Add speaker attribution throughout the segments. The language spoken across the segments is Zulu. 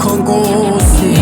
Speaker 1: wakho Nkosi.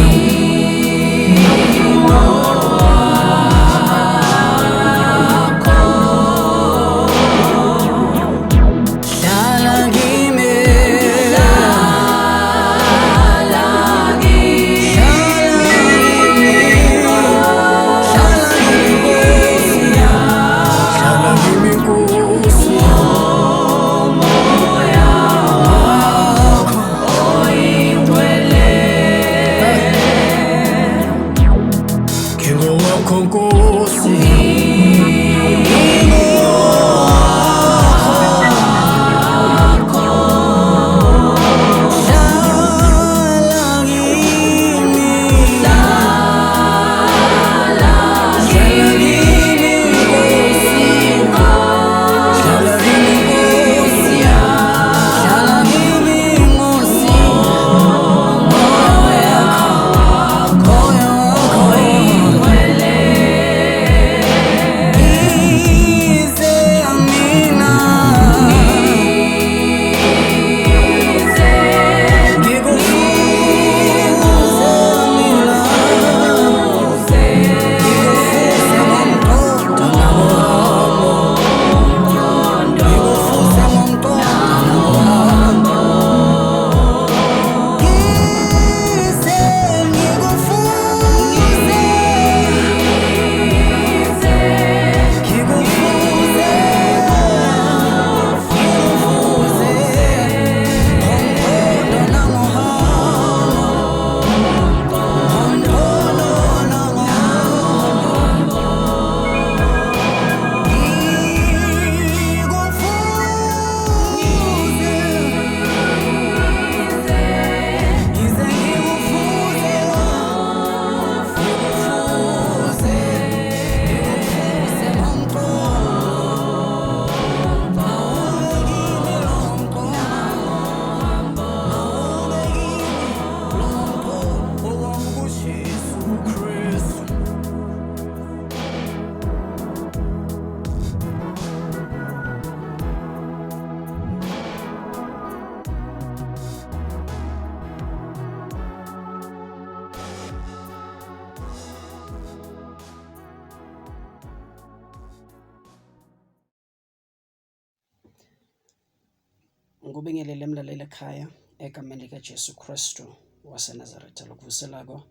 Speaker 2: Ngubingelele emlaleli ekhaya egameni likaJesu Kristu waseNazaretha lokuvuselako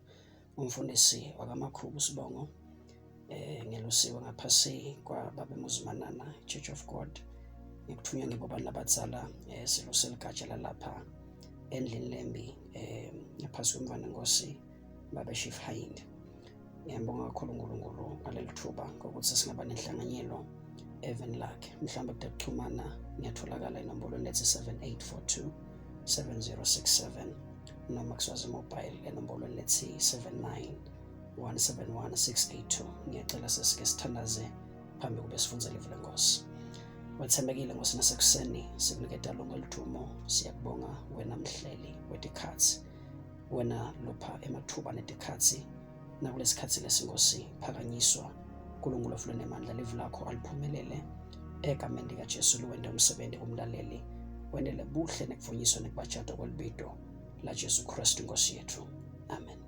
Speaker 2: umfundisi wakaMakhubu Sibongo ngelusiwe ngaphasi kwaBaba Muzimanana Church of God ngikuthunywa ngibobani abadzala siluseligatsha lalapha endlini lembi ngaphasi kwemvana Nkosi Baba Chief Hind. Ngiyabonga kakhulu uNkulunkulu ngaleli thuba ngokuthi singaba nenhlanganyelo even lakhe mhlawumbe kuxhumana ngiyatholakala inombolweni lethi 7842 7067 noma kuswazi mobile enombolweni lethi 79171682. Ngiyacela sesike sithandaze phambi kube sifunza ilizwi leNkosi. Wethembekile Nkosi nasekuseni sikuniketa lonke lithumo, siyakubonga wena mhleli wedikhathi, wena lopha emathuba nedikhathi nakulesikhathi lesinkosi phakanyiswa uNkulunkulu ofulele emandla livu lakho aliphumelele egameni likaJesu liwende umsebenzi kumlaleli wendele buhle nekuvunyiswa nekubajada kwelibido la Jesu Kristu Nkosi yethu. Amen.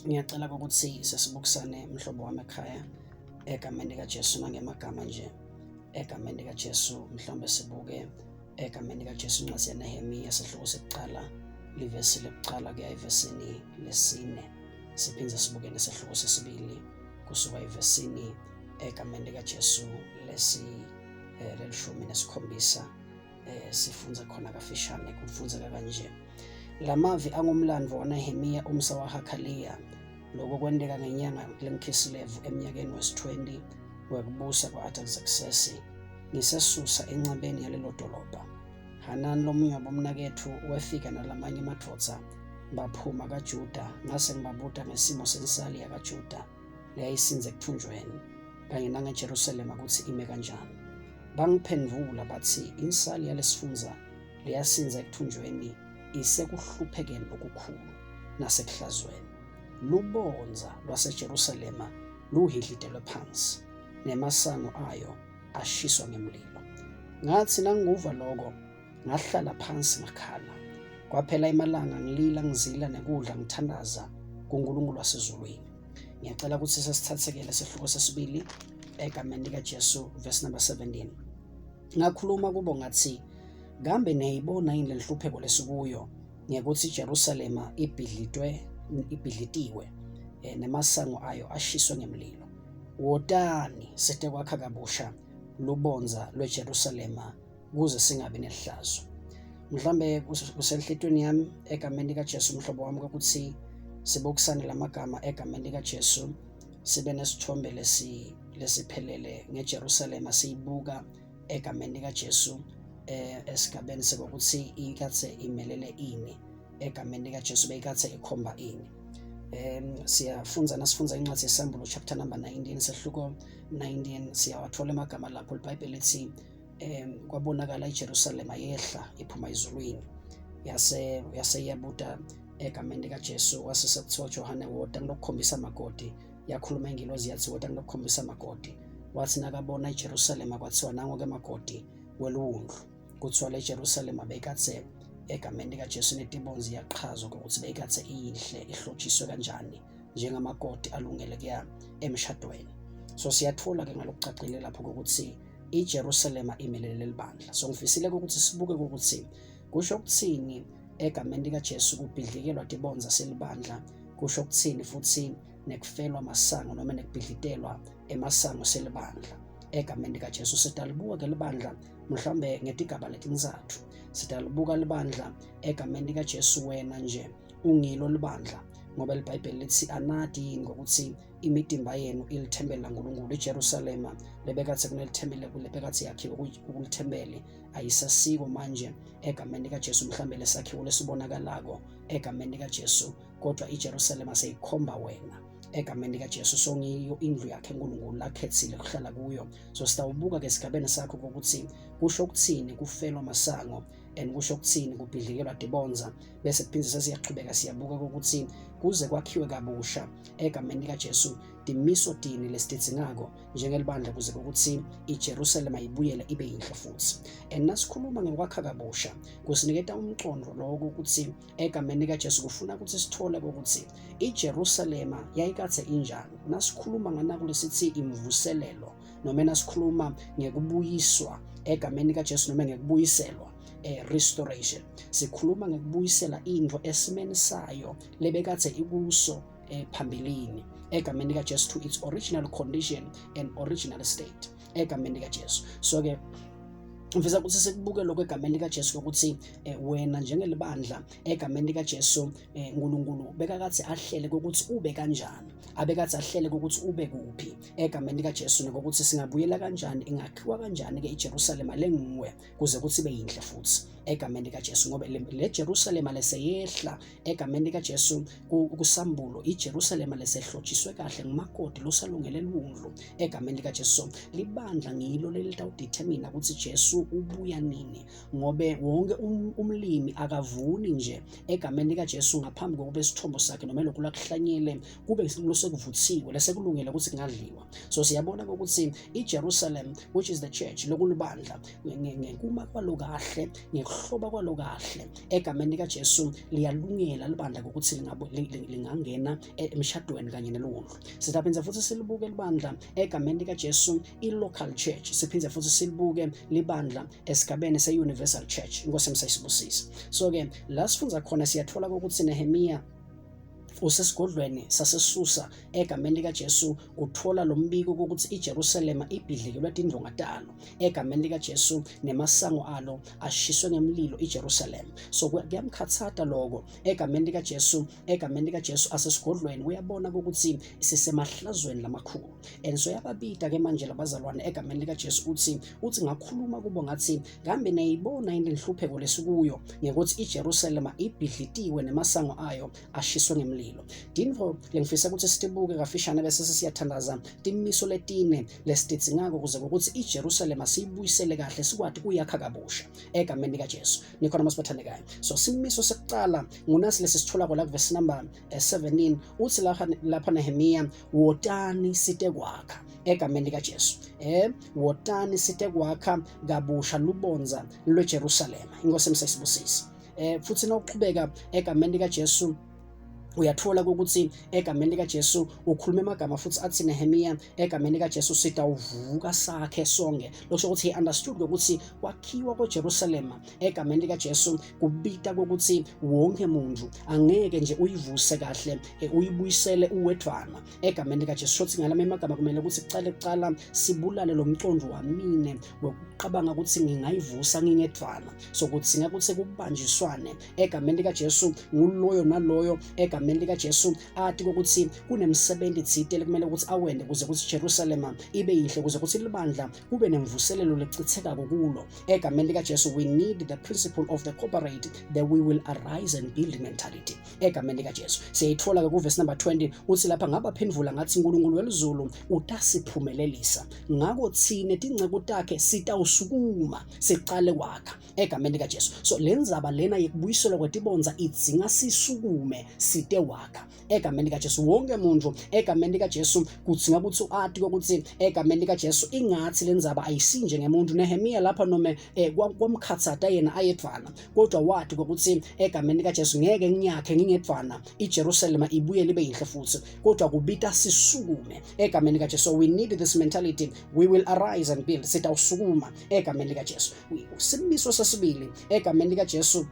Speaker 2: Ngiyacela ukuthi sesibukisane mhlobo wami ekhaya egameni likaJesu nangemagama nje egameni likaJesu mhlawumbe sibuke egameni likaJesu incwadi yaNehemiya sesihloko sekuqala livesi lokuqala kuya evesini lesine, siphinde sibuke nesesihloko sesibili kusuka evesini egameni likaJesu lelishumi nesikhombisa sifunza khona kafishane kufunzeka kanje. Lamavi angumlandvo waNehemiya umsa waHakhaliya lokho kwendeka ngenyanga leMkhislevu eminyakeni wesi-20 wekubusa kwa-Artaxerxes ngisesusa encabeni yalelo dolobha. Hanani lomunye wabomnakethu wefika nalamanye amadvodza baphuma kaJuda ngase ngibabuta ngesimo sensali yakaJuda leyayisinze ekuthunjweni kanye nangeJerusalema ukuthi ime kanjani. Bangiphendvula bathi insali yalesifunza leyasinza ekuthunjweni isekuhluphekeni okukhulu nasekuhlazweni. Lubonza lwaseJerusalema luhidlidelwe phansi nemasango ayo ashiswa ngemlilo. Ngathi nanguva lokho ngahlala phansi ngakhala Kwaphela imalanga ngilila ngizila nekudla ngithandaza kuNkulunkulu wasezulwini. Ngiyacela ukuthi sesithathekele sehluko sesibili egameni likaJesu verse number 17. Ngakhuluma kubo ngathi, kambe niyayibona yini lenhlupheko lesikuyo ngekuthi iJerusalema ibhidlitiwe nemasango ayo ashiswe ngemlilo. Wotani sithe kwakha kabusha lubonza lweJerusalema kuze singabi nehlazo. Mhlambe kusenhlitweni yami egameni likaJesu mhlobo wami ukuthi sibokusane lamagama egameni likaJesu, sibe nesithombe lesiphelele ngeJerusalema siyibuka egameni likaJesu esigabeni sokuthi ikathe imelele ini egameni likaJesu beyikathe ikhomba ini. Nasifunza incwadi yesambulo chapter number 19 sehluko 19 siyawathola amagama lapho iBhayibheli lithi kwabonakala iJerusalema yehla iphuma ezulwini yase yabuda egameni likaJesu wasesekuthiwa Johane woda ngilokukhombisa amagodi, yakhuluma ingilozi yathi woda ngilokukhombisa amagodi. Wathi nakabona iJerusalema kwathiwa nango ke amagodi weluwundlu. Kuthiwa le Jerusalema beyikathe egameni likaJesu netibonzi yaqhazwa ukuthi beyikathe inhle ihlotshiswe kanjani njengamagodi alungele kuya emshadweni. So siyathola ke ngalokucacile lapho ukuthi iJerusalema imelele libandla. So ngifisile ukuthi sibuke ukuthi kusho ukuthini egameni likaJesu kubhidlikelwa tibonza selibandla, kusho ukuthini futhi nekufelwa masango noma nekubhidlitelwa emasango selibandla egameni likaJesu. Sitalibuka ke libandla mhlawumbe ngetigaba letinzathu. Sitalibuka libandla egameni likaJesu wena nje ungilo libandla, ngoba iBhayibheli lithi anadi yini ngokuthi imitimba yenu ilithembela uNkulunkulu. iJerusalema lebekathe kunelithembele lebekathe yakhiwe ukulithembele ayisasiko manje egameni likaJesu mhlawumbe lesakhiwo lesibonakalako egameni likaJesu, kodwa iJerusalema seyikhomba wena egameni likaJesu. So ngiyo indlu yakhe uNkulunkulu lakhethile kuhlala kuyo. So sitawubuka ke esigabeni sakho ukuthi kusho ukuthini kufelwa masango and kusho ukuthini kubhidlikelwa tibonza, bese kuphinde sesiyaqhubeka siyabuka ukuthi kuze kwakhiwe kabusha egameni likaJesu timiso dini lesitithingako njengelibandla kuze ukuthi iJerusalema ibuyele ibe yinhle futhi. And nasikhuluma ngokwakha kabusha kusiniketa umcondo lokho ukuthi egameni likaJesu kufuna ukuthi sithole ukuthi iJerusalema yayikathe injani. Nasikhuluma nganaku lesithi imvuselelo noma nasikhuluma ngekubuyiswa egameni likaJesu noma ngekubuyiselwa restoration, sikhuluma ngekubuyisela into esimeni sayo lebekathe ikuso phambilini egameni likaJesu to its original condition and original state egameni likaJesu. So ke ngifisa ukuthi sikubuke lokho egameni likaJesu ukuthi wena njengelibandla egameni likaJesu uNkulunkulu bekakathi ahlele ukuthi ube kanjani, abekathi ahlele ukuthi ube kuphi egameni likaJesu, nokuthi singabuyela kanjani, ingakhiwa kanjani ke iJerusalema lenguwe kuze kuthi ibe yinhle futhi egameni likaJesu. Ngoba le Jerusalema leseyehla egameni likaJesu kusambulo, iJerusalema lesehlotshiswe kahle ngumagodi losalungele luwundlu egameni likaJesu. Libandla ngilo lelitawudetermine ukuthi Jesu ubuya nini, ngobe wonke umlimi akavuni nje egameni likaJesu ngaphambi kokuba isithombo sakhe noma lokhu lakuhlanyele kube sekuvuthiwe lesekulungele ukuthi kungadliwa. So siyabona ukuthi iJerusalem, which is the church, lokulibandla ngekuma kwalo kahle, ngekuhloba kwalo kahle egameni likaJesu liyalungela libandla ukuthi lingangena emshadweni kanye neluwundlu. Sitaphinza futhi silibuke libandla egameni likaJesu i-local church, siphinze futhi silibuke libandla esigabeni se-universal church. Inkosi emsayisibusisa. So ke la sifunza khona siyathola ukuthi Nehemiya usesigodlweni saseSusa egameni likaJesu uthola lo mbiko ukuthi iJerusalema ibhidlikelwe tindongatalo egameni likaJesu nemasango alo ashiswe ngemlilo iJerusalema. So kuyamkhathata lokho egameni likaJesu asesigodlweni uyabona ukuthi sisemahlazweni lamakhulu. And so yababita ke manje labazalwane egameni likaJesu uthi ngakhuluma kubo ngathi, kambe niyayibona into enhlupheko lesikuyo ngekuthi iJerusalema ibhidlitiwe nemasango ayo ashiswe ngemlilo. Dinvo lengifisa ukuthi sitibuke kafishane bese siyathandaza timiso letine lesitithingako kuze ukuthi iJerusalema siyibuyisele kahle sikwati kuyakha kabusha egameni likaJesu. Nikhona masiphathanekayo. So simiso sekuqala ngunasi lesisithola la verse number 17 uthi lapha Nehemiya, wotani site kwakha egameni likaJesu. Wotani site kwakha kabusha lubonza lweJerusalema. Inkosi emsayisibusisa. futhi nawuqhubeka egameni likaJesu uyathola ukuthi egameni likaJesu ukhuluma amagama futhi athi Nehemiya egameni likaJesu sitawuvuka sakhe sonke. Lokho ukuthi he understood ukuthi kwakhiwa kweJerusalem egameni likaJesu kubita kokuthi wonke umuntu angeke nje uyivuse kahle uyibuyisele uwedwana egameni likaJesu. Shothi ngalama amagama kumele ukuthi kuqala sibulale lo mqondo wamine wokuqabanga ukuthi ngingayivusa ngingedwana. So kuthi singakuthi kubanjiswane egameni likaJesu nguloyo naloyo egameni likaJesu athi ukuthi kunemsebenzi ethile kumele ukuthi awende kuze ukuthi Jerusalem ibe yihle kuze ukuthi libandla kube nemvuselelo lecitheka kulo egameni likaJesu. We need the principle of the corporate that we will arise and build mentality egameni likaJesu. Siyithola ke ku verse number 20 uthi lapha ngabaphendvula ngathi uNkulunkulu welizulu utasiphumelelisa ngako thine tingcebo takhe sitawusukuma siqale kwakha egameni likaJesu. So lenzaba lena yekubuyisela kwetibonza idzinga sisukume site wakha egameni likaJesu. Wonke umuntu egameni likaJesu kudzinga ukuthi ati ukuthi egameni likaJesu ingathi lenzaba ayisinje ngemuntu. Nehemiya lapha noma kwamkhatsata yena ayedwana kodwa wathi ukuthi egameni likaJesu ngeke nginyakhe ngingedwana iJerusalem ibuye libe yihle futhi kodwa kubita sisukume egameni likaJesu. So we need this mentality. We will arise and build. Sitawusukuma egameni likaJesu. Isimiso sesibili egameni likaJesu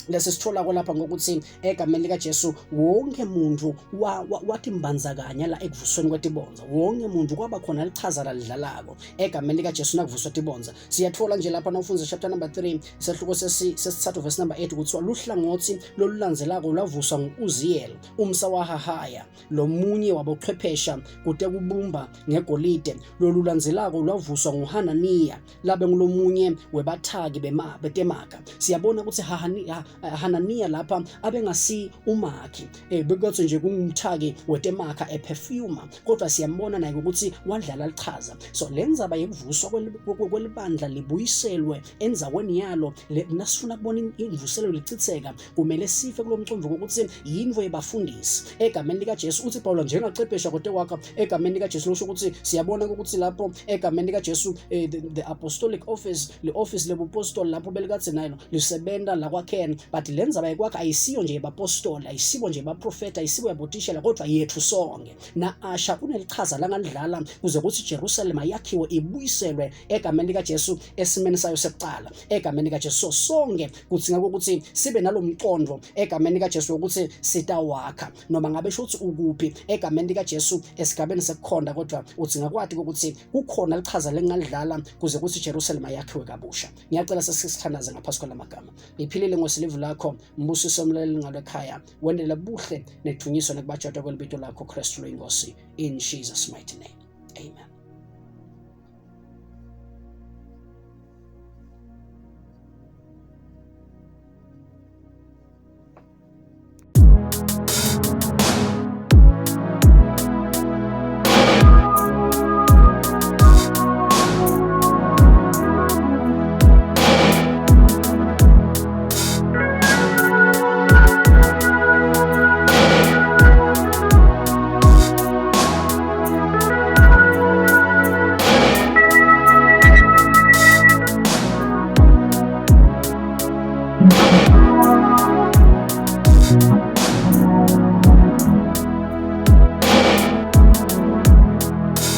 Speaker 2: lesithola kwalapha ngokuthi egameni likaJesu wonke umuntu wathi mbanzakanya la ekuvusweni kwetibonza. Wonke umuntu kwaba khona lichaza la lidlalako egameni likaJesu nakuvuswa tibonza. Siyathola nje lapha nawufunza chapter number 3 isahluko sesithathu verse number 8 ukuthi luhlangothi lolulandzelako lavuswa nguUziyeli umsa waHahaya lo munye waboqhwephesha kude kubumba ngegolide. Lolulandzelako lavuswa nguHananiya labe ngulomunye webathaki betemaka. Siyabona ukuthi Hananiya lapha abengasi umakhi bekathi nje kungumthaki wetemaka perfume kodwa siyambona naye ukuthi wadlala lichaza. So lenzaba yekuvuswa kwelibandla libuyiselwe enzaweni yalo nasifuna kubona imvuselelo licitheka kumele sife kulomcondvo ukuthi yinvo yebafundisi egameni likaJesu. Uthi Paulo njengaqephesha kote wakha egameni likaJesu lusho ukuthi siyabona ukuthi lapho egameni likaJesu the apostolic office le office lebupostoli lapho belikathi nayo lisebenza la kwakhena. But lenzaba yekwakha ayisiyo nje yebapostoli ayisibo nje yebaprofeta ayisibo yabotishela kodwa yethu sonke na asha kunelichaza langalidlala kuze ukuthi Jerusalem yakhiwe ibuyiselwe egameni likaJesu esimeni sayo sekuqala egameni likaJesu. So sonke kudzinga ukuthi sibe nalomqondo egameni likaJesu ukuthi sitawakha noma ngabe shothi ukuphi egameni likaJesu esigabeni sekukhonda kodwa udzinga kwathi ukuthi kukhona lichaza lengalidlala kuze ukuthi Jerusalem yakhiwe kabusha. Ngiyacela sesithandaze ngaphasi kwalamagama. Iphilile ngosilivu lakho mbusiso mlele ngalekhaya wendele buhle nethunyiswa nekubajada kwelibito lakho Kristu loyinkosi in Jesus mighty name. Amen.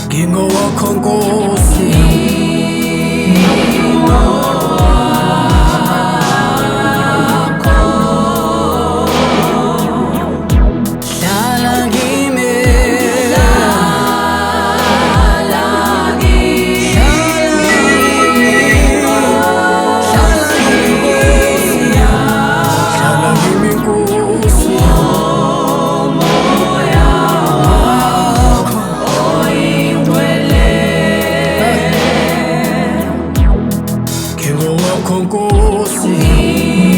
Speaker 1: Gingo wakho Nkosi hlala kimi Nkosi Nkosi